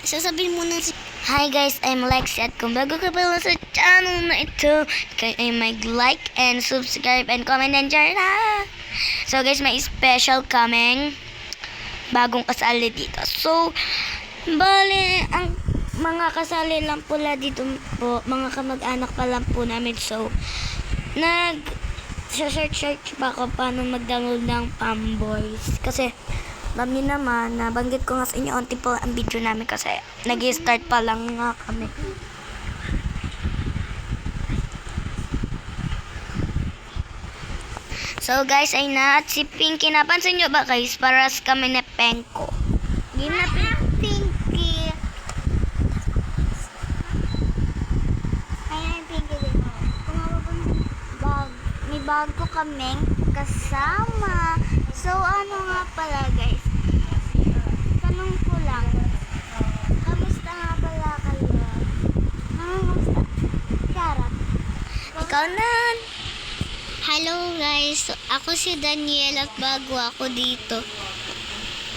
sasabihin muna si... Hi guys, I'm Lexi at kung bago ka pala sa channel na ito, kayo mag-like and subscribe and comment and share na. So guys, may special coming. Bagong kasali dito. So, bale, ang mga kasali lang pala dito po, mga kamag-anak pa lang po namin. So, search pa ako paano mag-download ng Pamboys. Kasi, alam niyo naman, nabanggit ko nga sa inyo, onti po ang video namin kasi nag-start pa lang nga kami. So guys, ay na at si Pinky, napansin nyo ba guys, paras kami na Penko. Game na Pinky. Ayan, Pinky din. May bago kaming kasama. So, ano nga pala guys? Tanong ko lang. Kamusta nga pala kayo? Kamusta? Charot. Ikaw na. Hello guys. Ako si Daniel at bago ako dito.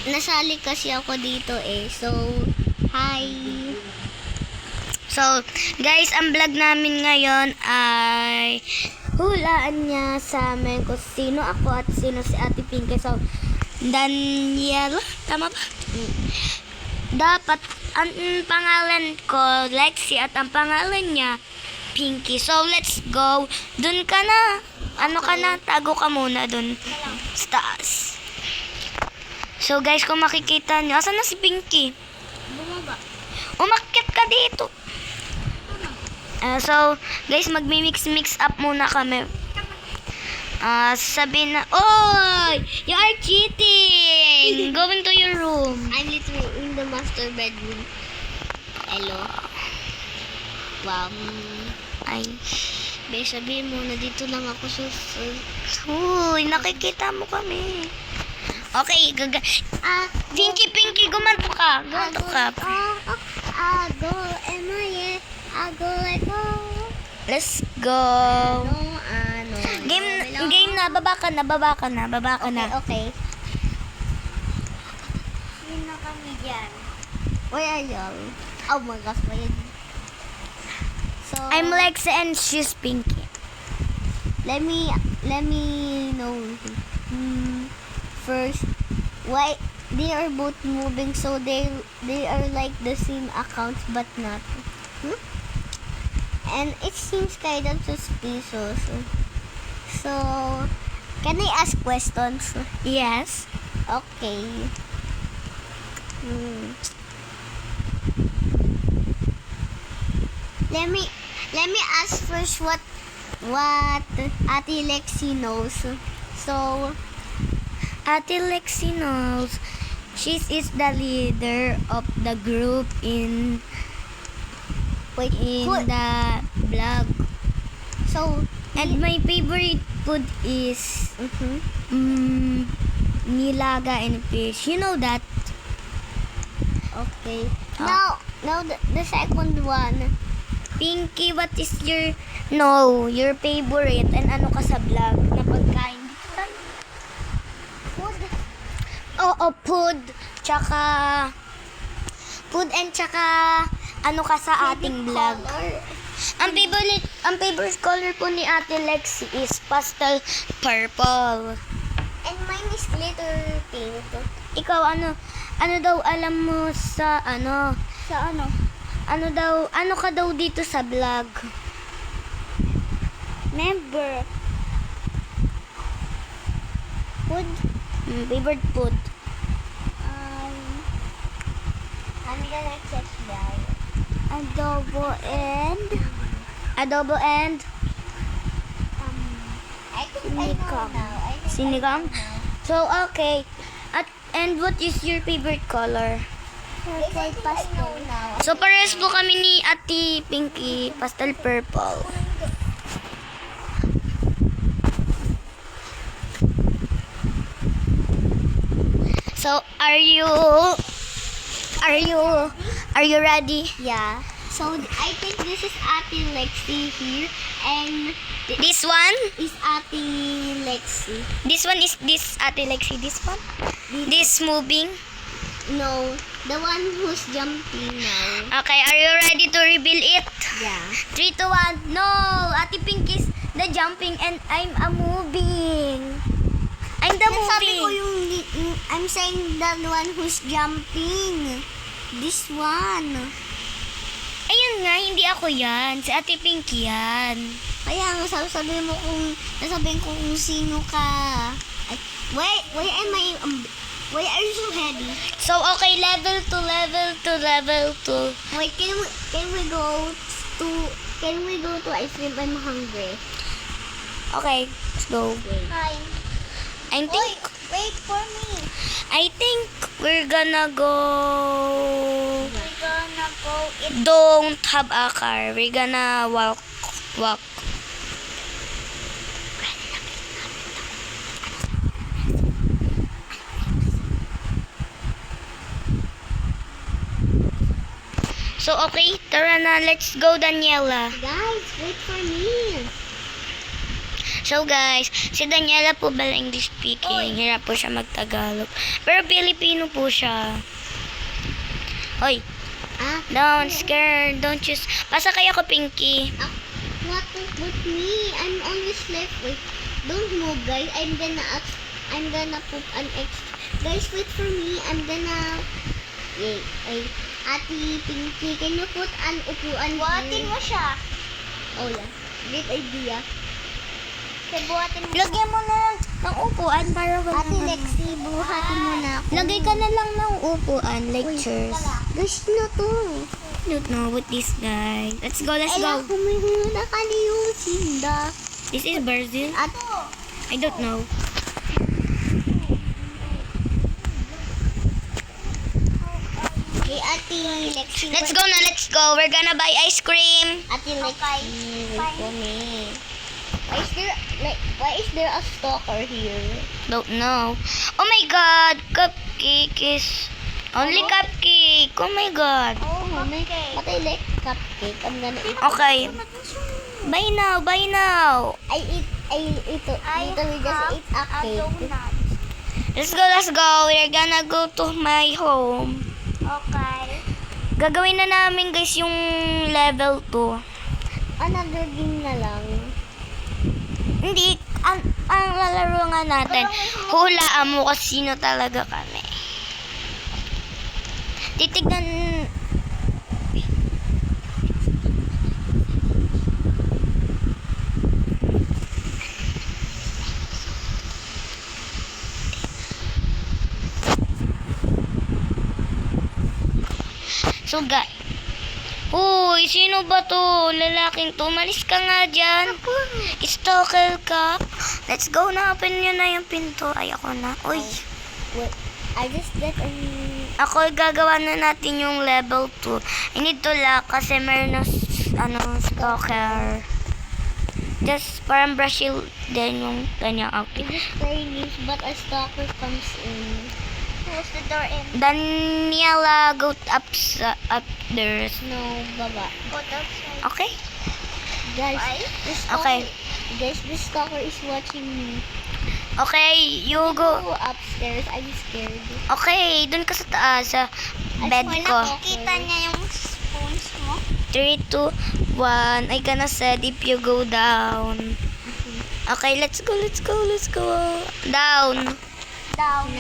Nasali kasi ako dito eh. So, hi. So, guys, ang vlog namin ngayon ay hulaan niya sa amin kung sino ako at sino si Ate Pinky. So, Daniel, tama ba? Dapat, ang pangalan ko, Lexi, at ang pangalan niya, Pinky. So, let's go. Dun ka na. Ano ka na? Tago ka muna dun. Sa taas. So, guys, kung makikita niyo, asan na si Pinky? Bumaba. Umakyat ka dito. So, guys, mag-mix up muna kami. Sabihin na, oy! You are cheating! Going to your room. I'm literally in the master bedroom. Hello. Wow. Ay. Be, sabihin mo na dito lang ako Uy, nakikita mo kami. Okay, Pinky, gumanto ka. Gumanto ka. Go, Emma, Go, let go. Let's go. Game na, baba ka na. Okay. Sino kami dyan? Where are y'all? Oh my gosh, So, I'm Lexi and she's Pinky. let me know first why they are both moving, so they are like the same accounts but not. And it seems kind of suspicious. So, can I ask questions? Yes. Okay. Let me ask first what Ate Lexi knows. So, Ate Lexi knows she is the leader of the group in the vlog. So, and my favorite food is nilaga and fish. You know that? okay. Now the second one. Pinky, what is your favorite and ano ka sa vlog na pagkain? Food. Oo, food and tsaka ano ka sa ating vlog. Ang favorite color po ni Ate Lexi is pastel purple. And mine is glitter pink. Ikaw ano daw alam mo sa ano? Sa ano? Ano ka daw dito sa vlog? Member. Food. Favorite food. I'm gonna check that. Adobo and I think I know now. sinigang. So okay. And what is your favorite color? Purple pastel. So pares po kami ni Ate Pinky, pastel purple. So are you ready? Yeah. So I think this is Ate Lexi here, and This one? is Ate Lexi. This one is this Ate Lexi. This one? This moving? No, The one who's jumping now. Okay, are you ready to reveal it? Yeah. 3, 2, 1. No! Ate Pink is the jumping and I'm a moving. I'm the Sabi ko moving. I'm saying the one who's jumping. This one. Ayun nga, hindi ako yan. Si Ate Pink yan. Kaya nga sasabihin mo nasabihin ko kung sino ka. Ay, why am I, why are you so heavy? So, okay, level 2, level 2, level 2. Wait, can we go to ice cream? I'm hungry. Okay, let's go. Hi. I think, Wait for me. I think we're gonna go... We're gonna go Don't have a car. We're gonna walk. So, okay, tara na. Let's go, Daniela. Guys, wait for me. So, guys, si Daniela po bala English speaking. Hirap po siya magtagalog. Pero Pilipino po siya. Hoy, don't scare. Don't just... Pasa kaya ko, Pinky. What with me? I'm always left. Wait, don't move, guys. I'm gonna poop an egg. Guys, wait for me. I'm gonna... Ate Pinky, can you put an upuan Buhatin mo siya. Oh, yeah. Great idea. Buhatin mo. Lagyan mo na ng upuan para wala. Ate Lexi, buhatin mo na ako. Lagay ka na lang ng upuan, like chairs. Guys, na to. I don't know what this guy. Let's go, let's Ay, go. ako may nakaliusin da. This is Brazil? I don't know. Hey, Ate Lexi. Let's go na, let's go. We're gonna buy ice cream. Ate Lexi, wait for me. Why is there a stalker here? Don't know. Oh my god, cupcake is... Only cupcake. Oh my god. Oh, but I like cupcake. I'm gonna eat. Okay. Buy now, buy now. I literally just ate a cake. Let's go. We're gonna go to my home. Okay. Gagawin na namin guys yung level 2. Another game na lang. Hindi, ang lalaro nga natin, hulaan mo kasi sino talaga kami. Titignan... So, guys. Uy, sino ba to? Lalaking to. Malis ka nga dyan. Stalker ka. Let's go na. Open nyo na yung pinto. Ay, ako na. Uy. Wait, I just get a... Ako, gagawa na natin yung level 2. I need to lock kasi meron na stalker. Just parang brush din yung kanyang outfit. I'm just playing games, but a stalker comes in. Close the door in. Daniela, go up there. No, baba. Go outside. Okay? Guys, Okay. Guys, this stalker is watching me. Okay, you go. Go upstairs. I'm scared. Okay, dun ka sa taas, sa bed ko. Nakikita niya yung spoons mo. 3, 2, 1. I gonna said if you go down. Okay, let's go. Down. Down.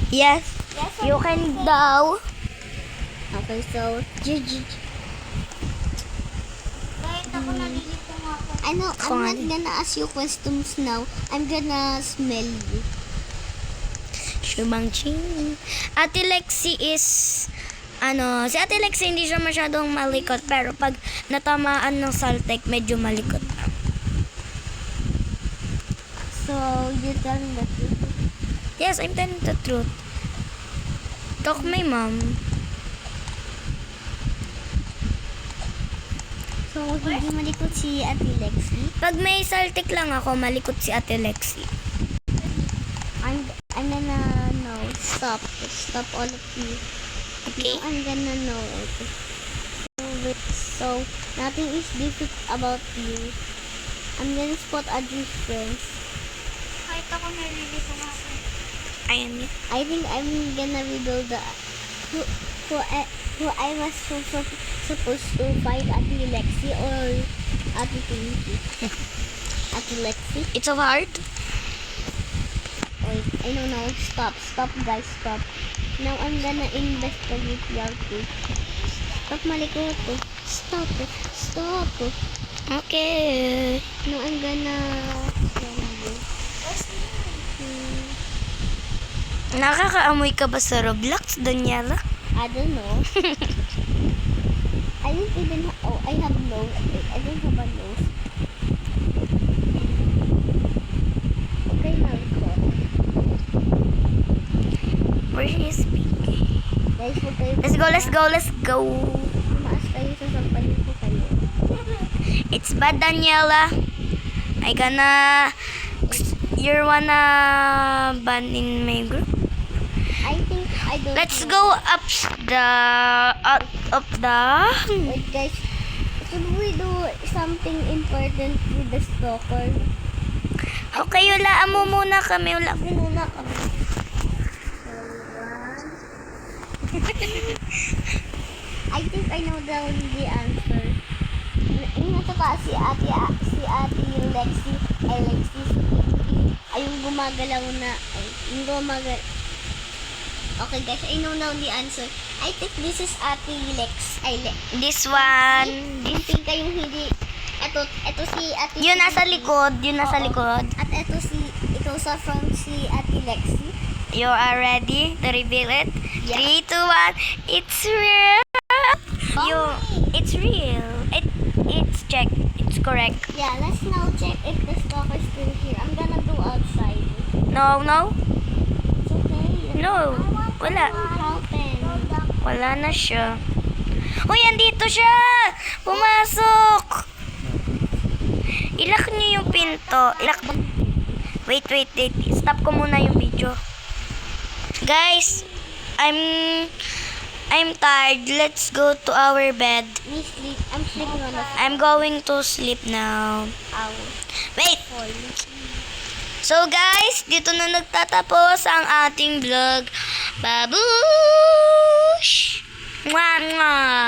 Yes. You can down. Okay, so kahit ako nalilito nga ako. I know, I'm not gonna ask you questions now. I'm gonna smell you. Shubang ching. Ate Lexi is si Ate Lexi hindi siya masyadong malikot pero pag natamaan ng saltek medyo malikot na. So, you're telling the truth? Yes, I'm telling the truth. Talk my mom. So, hindi malikot si Ate Lexi? Pag may saltik lang ako, malikot si Ate Lexi. I'm gonna know. Stop all of you. Okay? I'm gonna know it. So, nothing is different about you. I'm gonna spot a difference. Kahit ako nalilito nga ako. Ayan yun. I think I'm gonna rebuild the... who I was supposed to find Ate Lexi or Ate Pinky. Ate Lexi. It's so hard. Wait, I don't know. Stop, guys, stop. Now I'm gonna investigate your too. Stop, malikoto. Stop. Okay. Now I'm gonna. Nakakaamoy ka ba sa Roblox, Daniela? I don't know. I don't even. I have nose. I don't have a nose. Okay, malikot. Where is speaking? Guys, huwag kayo. Let's go. Tumaas kayo, sasampalin ko kayo. It's bad, Daniela. You're wanna ban in my group? I think I don't Let's know. go out of the. Wait, guys. Should we do something important with the stalker? Okay, hulaan mo muna kami. I think I know the answer. Yung nasa ka si Ate Lexi, ay yung gumagalaw na, okay guys, I know now the answer. I think this is Ate Lex, This one. yung pink yung hindi, eto si Ate Yun nasa likod. At ito sa front si Ate Lexi. You are ready to reveal it? Yeah. 3, 2, 1. It's real. It's real. It's checked. It's correct. Yeah, let's now check if the stalker is still here. I'm gonna go outside. No. It's okay. No. Wala. What happened? Wala na siya. Uy, andito siya! Pumasok! Ilak niyo yung pinto. Wait. Stop ko muna yung video. Guys, I'm tired. Let's go to our bed. I'm sleeping on the I'm going to sleep now. floor. Wait! So guys, dito na nagtatapos ang ating vlog. Babush! Mwah, mwah!